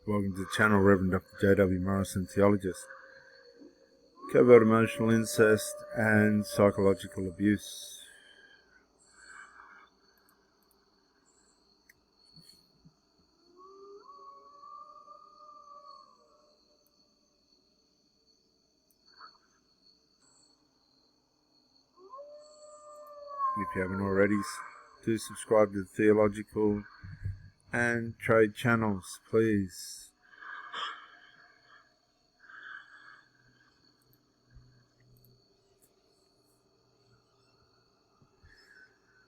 Welcome to the channel, Rev Dr. J.W. Morrison, theologist. Covert emotional incest and psychological abuse. If you haven't already, do subscribe to the theological and trade channels, please.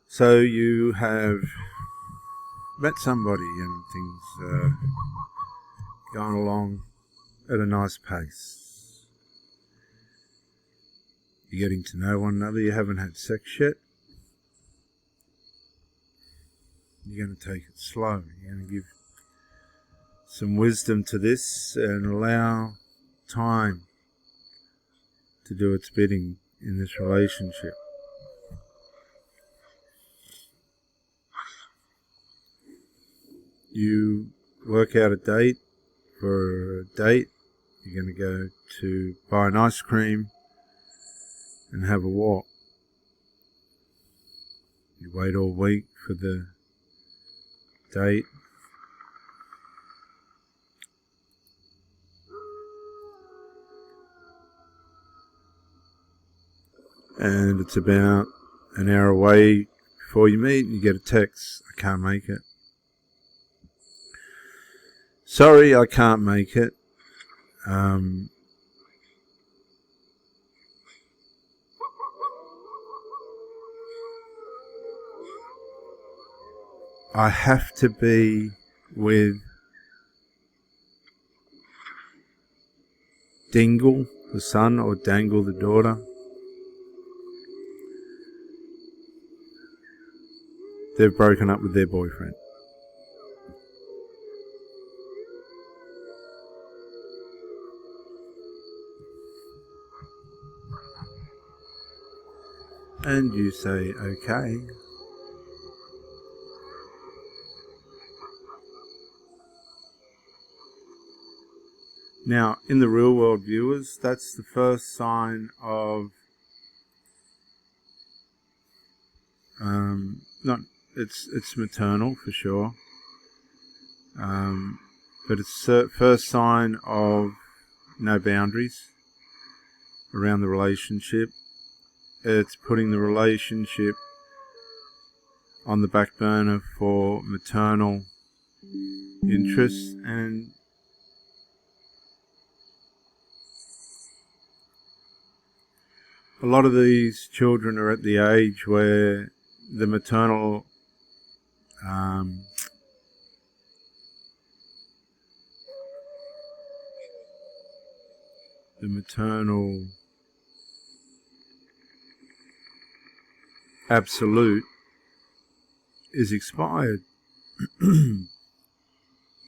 So you have met somebody and things going along at a nice pace. You're getting to know one another. You haven't had sex yet. You're going to take it slow. You're going to give some wisdom to this and allow time to do its bidding in this relationship. You work out a date for a date. You're going to go to buy an ice cream and have a walk. You wait all week for the date. And it's about an hour away before you meet and you get a text, "I can't make it. Sorry, I can't make it. I have to be with Dingle, the son, or Dangle, the daughter. They've broken up with their boyfriend." And you say, okay. Now, in the real world, viewers, that's the first sign of it's maternal for sure, but it's the first sign of no boundaries around the relationship. It's putting the relationship on the back burner for maternal interests, and a lot of these children are at the age where the maternal absolute is expired.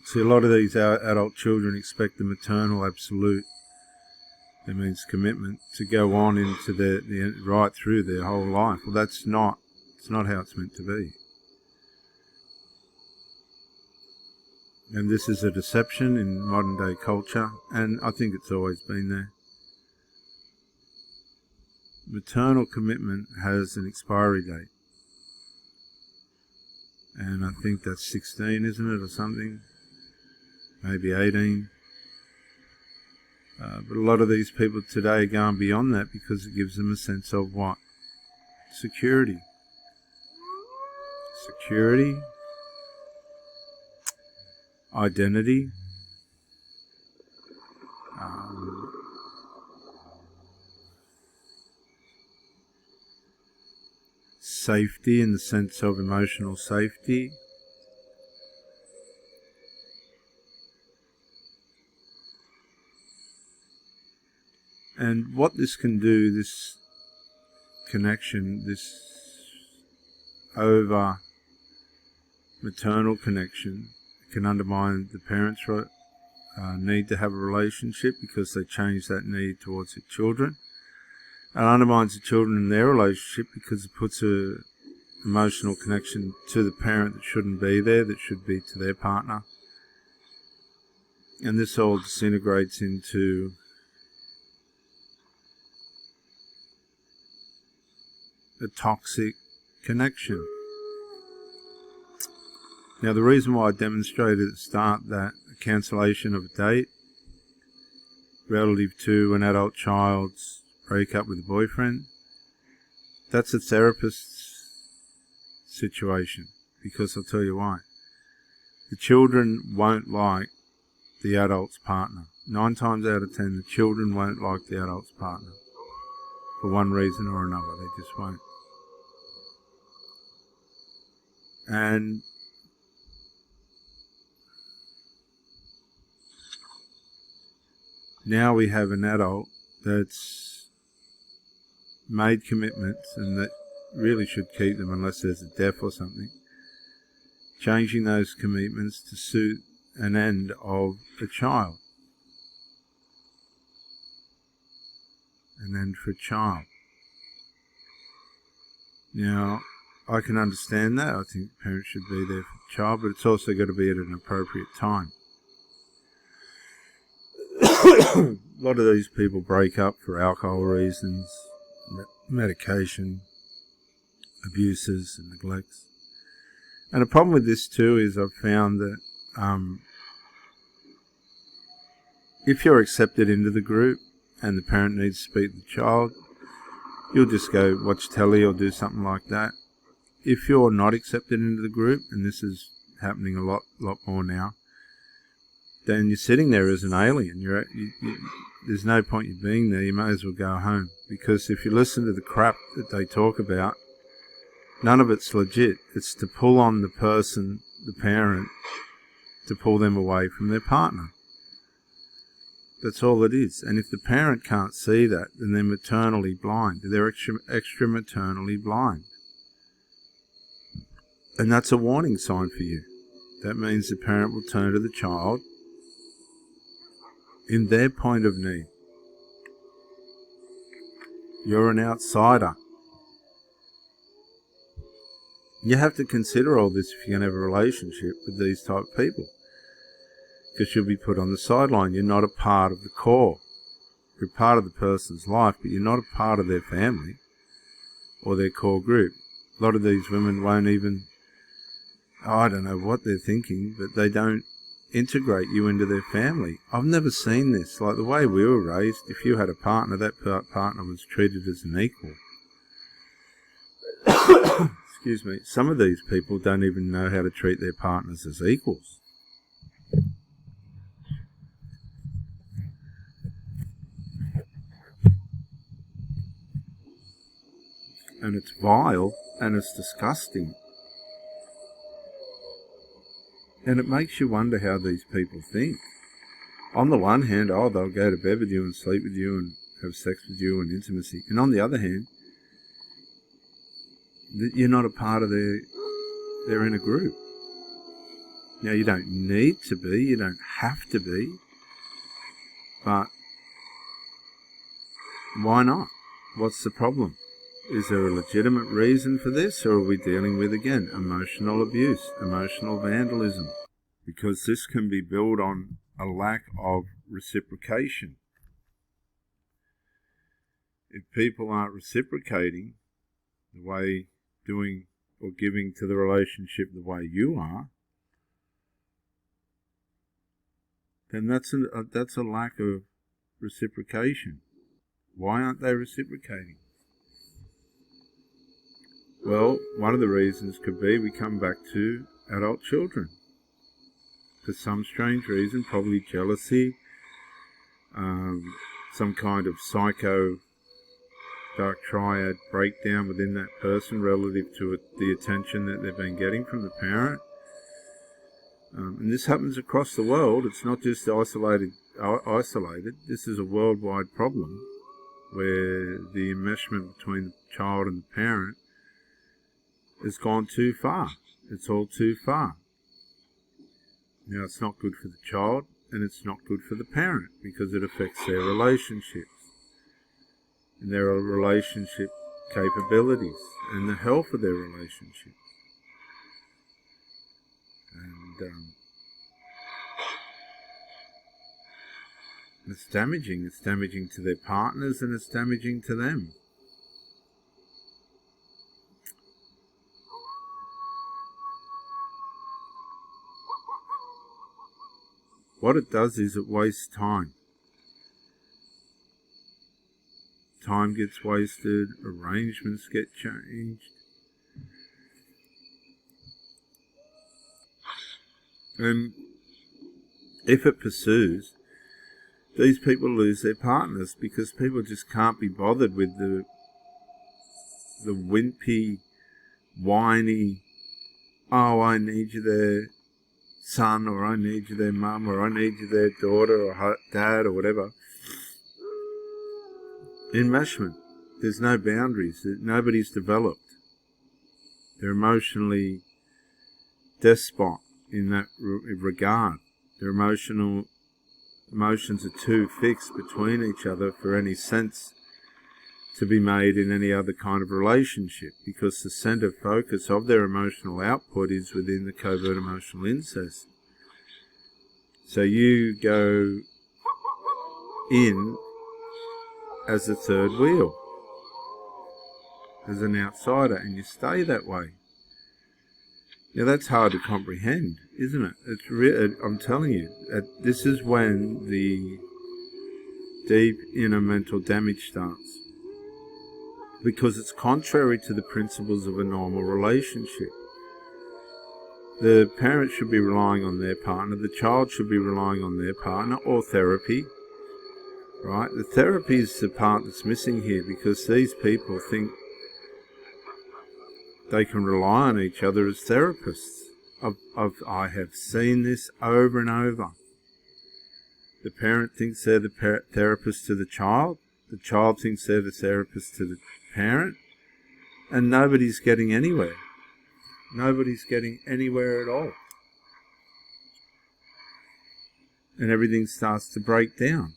See, a lot of these adult children expect the maternal absolute, that means commitment, to go on into the right through their whole life. Well, it's not how it's meant to be. And this is a deception in modern day culture, and I think it's always been there. Maternal commitment has an expiry date. And I think that's 16, isn't it, or something? Maybe 18. But a lot of these people today are going beyond that because it gives them a sense of what? Security. Security. Identity. Safety, in the sense of emotional safety. And what this can do, this connection, this over maternal connection, can undermine the parents' need to have a relationship because they change that need towards their children. It undermines the children in their relationship because it puts a emotional connection to the parent that shouldn't be there, that should be to their partner. And this all disintegrates into a toxic connection. Now, the reason why I demonstrated at the start that a cancellation of a date relative to an adult child's breakup with a boyfriend, that's a therapist's situation, because I'll tell you why. The children won't like the adult's partner. 9 times out of 10, the children won't like the adult's partner for one reason or another. They just won't. And now we have an adult that's made commitments and that really should keep them unless there's a death or something, changing those commitments to suit an end of a child. An end for a child. Now, I can understand that. I think parents should be there for the child, but it's also got to be at an appropriate time. A lot of these people break up for alcohol reasons, medication, abuses and neglects. And the problem with this too is I've found that if you're accepted into the group and the parent needs to speak to the child, you'll just go watch telly or do something like that. If you're not accepted into the group, and this is happening a lot more now, then you're sitting there as an alien. There's no point you being there. You may as well go home. Because if you listen to the crap that they talk about, none of it's legit. It's to pull on the person, the parent, to pull them away from their partner. That's all it is. And if the parent can't see that, then they're maternally blind. They're extra maternally blind. And that's a warning sign for you. That means the parent will turn to the child in their point of need. You're an outsider. You have to consider all this if you're going to have a relationship with these type of people, because you'll be put on the sideline. You're not a part of the core. You're part of the person's life, but you're not a part of their family or their core group. A lot of these women won't even, I don't know what they're thinking, but they don't integrate you into their family. I've never seen this. Like the way we were raised, if you had a partner, that partner was treated as an equal. Excuse me. Some of these people don't even know how to treat their partners as equals. And it's vile and it's disgusting. And it makes you wonder how these people think. On the one hand, they'll go to bed with you and sleep with you and have sex with you and intimacy. And on the other hand, you're not a part of their inner group. Now, you don't need to be, you don't have to be, but why not? What's the problem? Is there a legitimate reason for this, or are we dealing with, again, emotional abuse, emotional vandalism? Because this can be built on a lack of reciprocation. If people aren't reciprocating the way doing or giving to the relationship the way you are, then that's a lack of reciprocation. Why aren't they reciprocating? Well, one of the reasons could be we come back to adult children. For some strange reason, probably jealousy, some kind of psycho dark triad breakdown within that person relative to the attention that they've been getting from the parent. And this happens across the world. It's not just isolated. This is a worldwide problem where the enmeshment between the child and the parent has gone too far. It's all too far. Now, it's not good for the child and it's not good for the parent because it affects their relationships and their relationship capabilities and the health of their relationships. And It's damaging. It's damaging to their partners and it's damaging to them. What it does is it wastes time. Time gets wasted, arrangements get changed. And if it pursues, these people lose their partners because people just can't be bothered with the wimpy, whiny, oh, I need you there, son, or I need you there, mum, or I need you there, daughter, or dad, or whatever. Enmeshment. There's no boundaries. Nobody's developed. They're emotionally despot in that regard. Their emotions are too fixed between each other for any sense to be made in any other kind of relationship, because the centre focus of their emotional output is within the covert emotional incest. So you go in as the third wheel, as an outsider, and you stay that way. Now that's hard to comprehend, isn't it? It's I'm telling you, this is when the deep inner mental damage starts. Because it's contrary to the principles of a normal relationship. The parent should be relying on their partner, the child should be relying on their partner, or therapy. Right? The therapy is the part that's missing here, because these people think they can rely on each other as therapists. I have seen this over and over. The parent thinks they're the therapist to the child thinks they're the therapist to the parent, and nobody's getting anywhere. Nobody's getting anywhere at all. And everything starts to break down.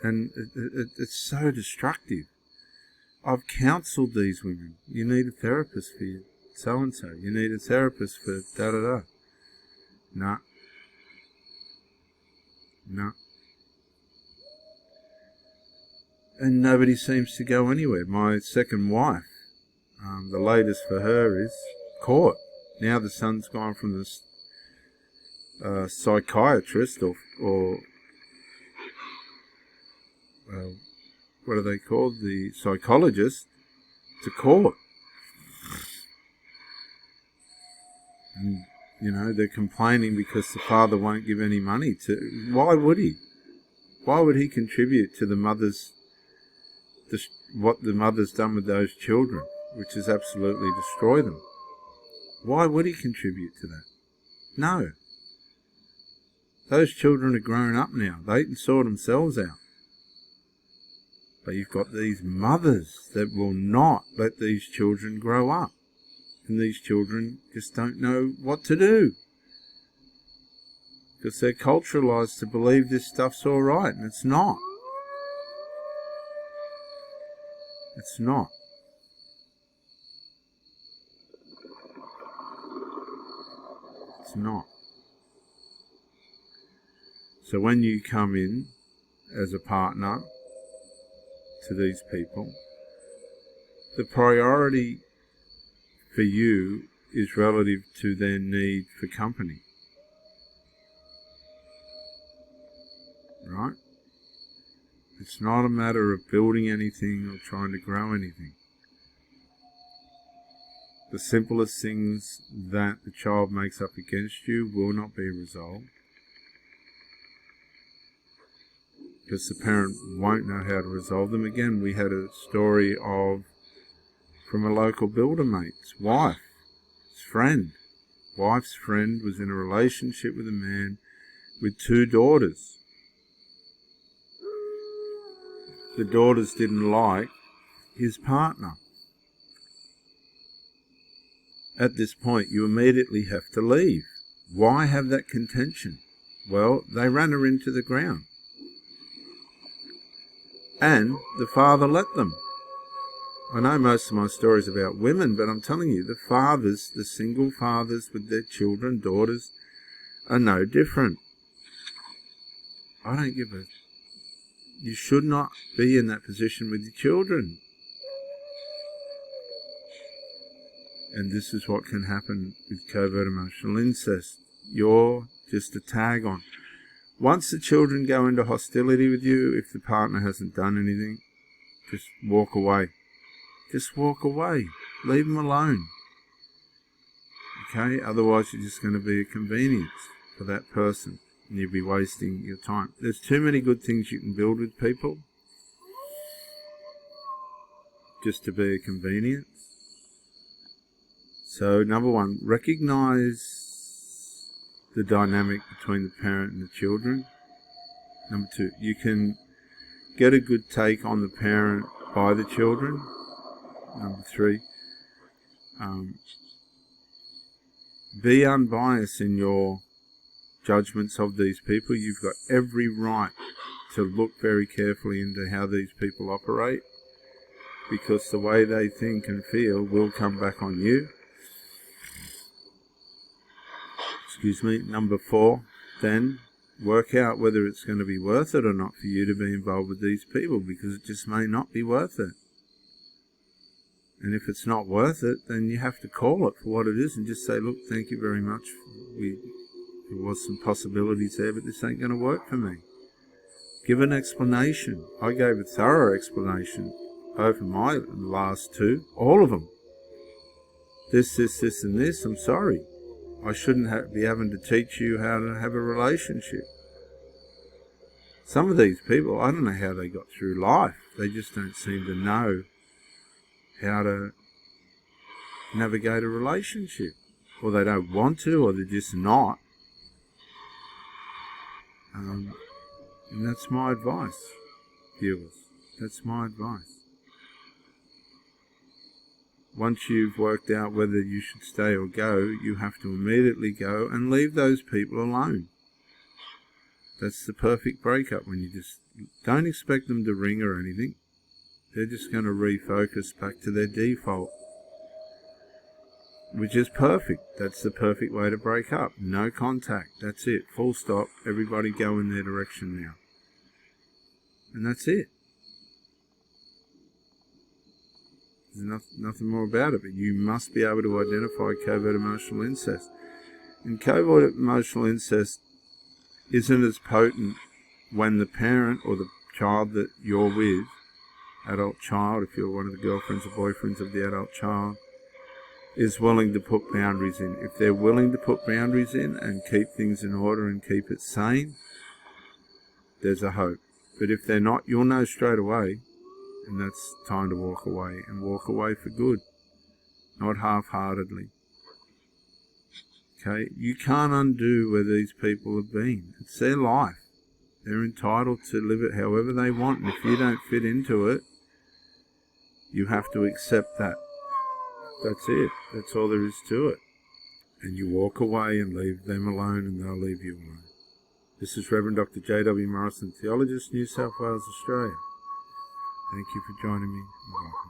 And it's so destructive. I've counselled these women. You need a therapist for you so-and-so. You need a therapist for da-da-da. No. No. And nobody seems to go anywhere. My second wife, the latest for her is court. Now the son's gone from the psychiatrist or what are they called? The psychologist to court. And, you know, they're complaining because the father won't give any money to... Why would he? Why would he contribute to the mother's... what the mother's done with those children, which is absolutely destroy them? Why would he contribute to that? No. Those children are grown up now. They can sort themselves out. But you've got these mothers that will not let these children grow up. And these children just don't know what to do. Because they're culturalised to believe this stuff's all right, and it's not. It's not. It's not. So when you come in as a partner to these people, the priority for you is relative to their need for company. Right? It's not a matter of building anything or trying to grow anything. The simplest things that the child makes up against you will not be resolved, because the parent won't know how to resolve them. Again, we had a story from a local builder mate's wife, his friend. Wife's friend was in a relationship with a man with 2 daughters. The daughters didn't like his partner. At this point, you immediately have to leave. Why have that contention? Well, they ran her into the ground. And the father let them. I know most of my stories about women, but I'm telling you, the fathers, the single fathers with their children, daughters, are no different. I don't give a... You should not be in that position with your children. And this is what can happen with covert emotional incest. You're just a tag on. Once the children go into hostility with you, if the partner hasn't done anything, just walk away. Just walk away. Leave them alone. Okay? Otherwise you're just going to be a convenience for that person, and you'll be wasting your time. There's too many good things you can build with people just to be a convenience. So, number one, recognize the dynamic between the parent and the children. Number two, you can get a good take on the parent by the children. Number three, be unbiased in your judgments of these people. You've got every right to look very carefully into how these people operate, because the way they think and feel will come back on you. Excuse me. Number four, then work out whether it's going to be worth it or not for you to be involved with these people, because it just may not be worth it. And if it's not worth it, then you have to call it for what it is and just say, look, thank you very much. There was some possibilities there, but this ain't going to work for me. Give an explanation. I gave a thorough explanation over my last two, all of them. This, and this. I'm sorry. I shouldn't be having to teach you how to have a relationship. Some of these people, I don't know how they got through life. They just don't seem to know how to navigate a relationship. Or they don't want to, or they're just not. And that's my advice, viewers. That's my advice. Once you've worked out whether you should stay or go, you have to immediately go and leave those people alone. That's the perfect breakup, when you just don't expect them to ring or anything. They're just going to refocus back to their default, which is perfect. That's the perfect way to break up. No contact. That's it. Full stop. Everybody go in their direction now. And that's it. There's nothing more about it, but you must be able to identify covert emotional incest. And covert emotional incest isn't as potent when the parent or the child that you're with, adult child, if you're one of the girlfriends or boyfriends of the adult child, is willing to put boundaries in. If they're willing to put boundaries in and keep things in order and keep it sane, there's a hope. But if they're not, you'll know straight away. And that's time to walk away, and walk away for good, not half-heartedly. Okay, you can't undo where these people have been. It's their life. They're entitled to live it however they want, and if you don't fit into it, you have to accept that. That's it. That's all there is to it. And you walk away and leave them alone, and they'll leave you alone. This is Rev Dr. J.W. Morrison, Theologist, New South Wales, Australia. Thank you for joining me. Bye.